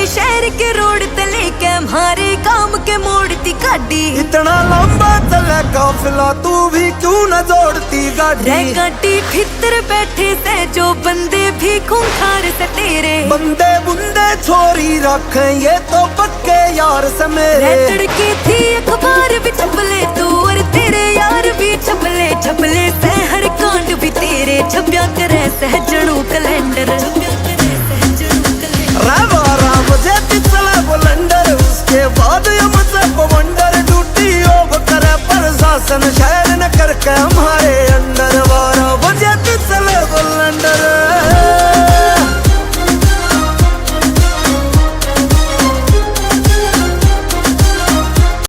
शहर के रोड ते लेके हमारे काम के मोड़ती गाड़ी। इतना लंबा चला काफिला तू भी क्यों न जोड़ती गाड़ी। गाड़ी भीतर बैठे से जो बंदे भी खूंखार से तेरे। बंदे बुंदे छोरी रख ये तो पक्के यार से मेरे। तड़की थी अखबार भी छपले तू और तेरे यार भी छपले। छपले से हर कांड भी तेरे छप्या करे सहजणू कैलेंडर। 12 बजे चला बुलंडर उसके बाद मुझे वंडर ड्यूटी ऑफ करे प्रशासन शहर न करके हमारे।